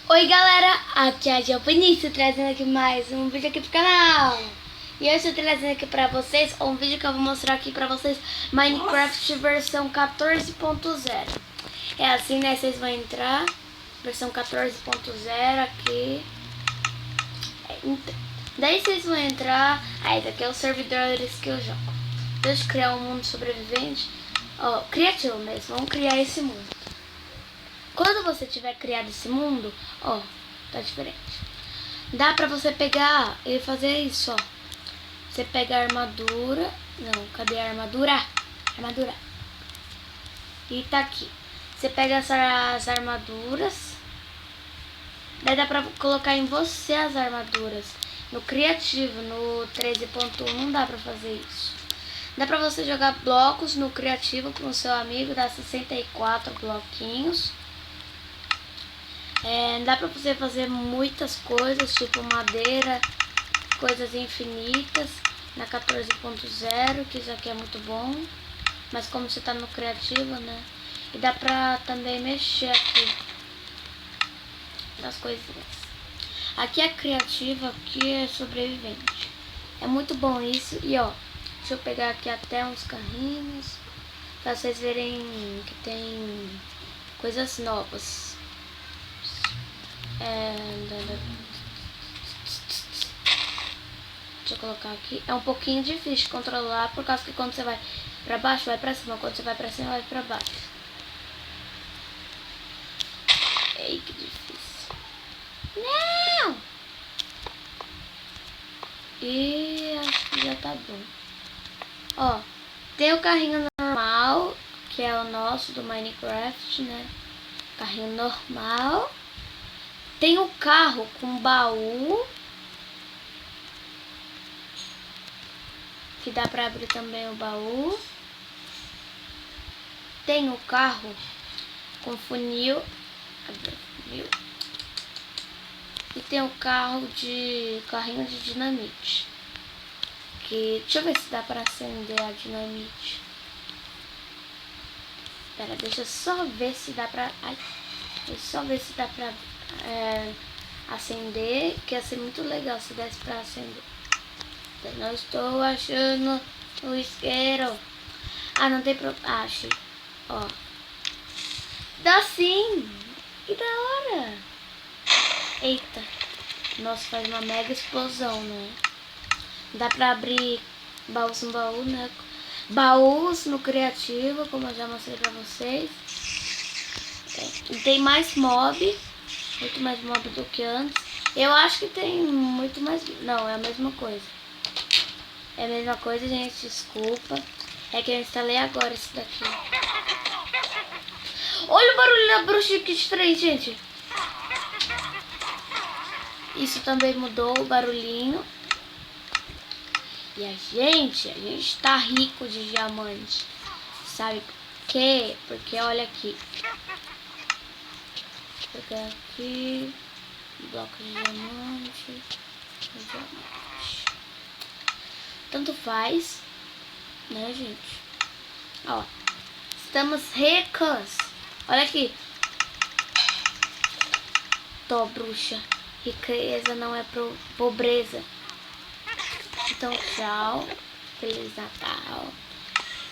Oi galera, aqui é a Giovannice trazendo aqui mais um vídeo aqui pro canal. E eu estou trazendo aqui pra vocês um vídeo que eu vou mostrar aqui pra vocês Minecraft versão 14.0. É assim, né, vocês vão entrar, versão 14.0 aqui. Daí vocês vão entrar, aí daqui é os servidores que eu jogo. Deixa eu criar um mundo sobrevivente, ó, criativo mesmo, vamos criar esse mundo. Quando você tiver criado esse mundo, ó, tá diferente. Dá pra você pegar e fazer isso, ó. Você pega a armadura. Não, cadê a armadura? Armadura. E tá aqui. Você pega as armaduras. Daí dá pra colocar em você as armaduras. No criativo, no 13.1 não dá pra fazer isso. Dá pra você jogar blocos no criativo com o seu amigo, dá 64 bloquinhos. Dá pra você fazer muitas coisas, tipo madeira, coisas infinitas, na 14.0, que isso aqui é muito bom. Mas como você tá no criativo, né? E dá pra também mexer aqui nas coisinhas. Aqui é criativa, aqui é sobrevivente. É muito bom isso. E ó, deixa eu pegar aqui até uns carrinhos, pra vocês verem que tem coisas novas. Deixa eu colocar aqui. É um pouquinho difícil de controlar, por causa que quando você vai pra baixo, vai pra cima. Quando você vai pra cima, vai pra baixo. Ei, que difícil. Não! E acho que já tá bom. Ó, tem o carrinho normal, que é o nosso do Minecraft, né? Carrinho normal. Tem o carro com baú, que dá pra abrir também o baú. Tem o carro com funil, e tem o carrinho de dinamite. Deixa eu ver se dá pra acender a dinamite. Pera, deixa eu só ver se dá pra... acender, que ia ser muito legal se desse pra acender. Eu não estou achando o isqueiro. Ah, não tem problema. Achei. Ó. Dá sim. Que da hora. Eita. Nossa, faz uma mega explosão, né? Dá pra abrir baús no baú, né? Baús no criativo, como eu já mostrei pra vocês. Tem mais mob. Muito mais mob do que antes. Eu acho que tem muito mais... Não, é a mesma coisa. É a mesma coisa, gente. Desculpa. É que eu instalei agora esse daqui. Olha o barulho da bruxa, que estranho, gente. Isso também mudou o barulhinho. E a gente tá rico de diamante. Sabe por quê? Porque olha aqui. Vou pegar aqui. Bloco de diamante. Tanto faz, né, gente? Ó, estamos ricos. Olha aqui. Tô, bruxa. Riqueza não é pobreza. Então, tchau. Feliz Natal.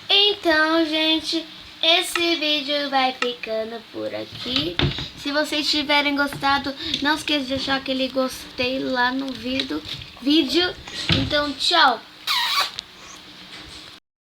Então, gente, esse vídeo vai ficando por aqui. Se vocês tiverem gostado, não esqueça de deixar aquele gostei lá no vídeo. Então, tchau.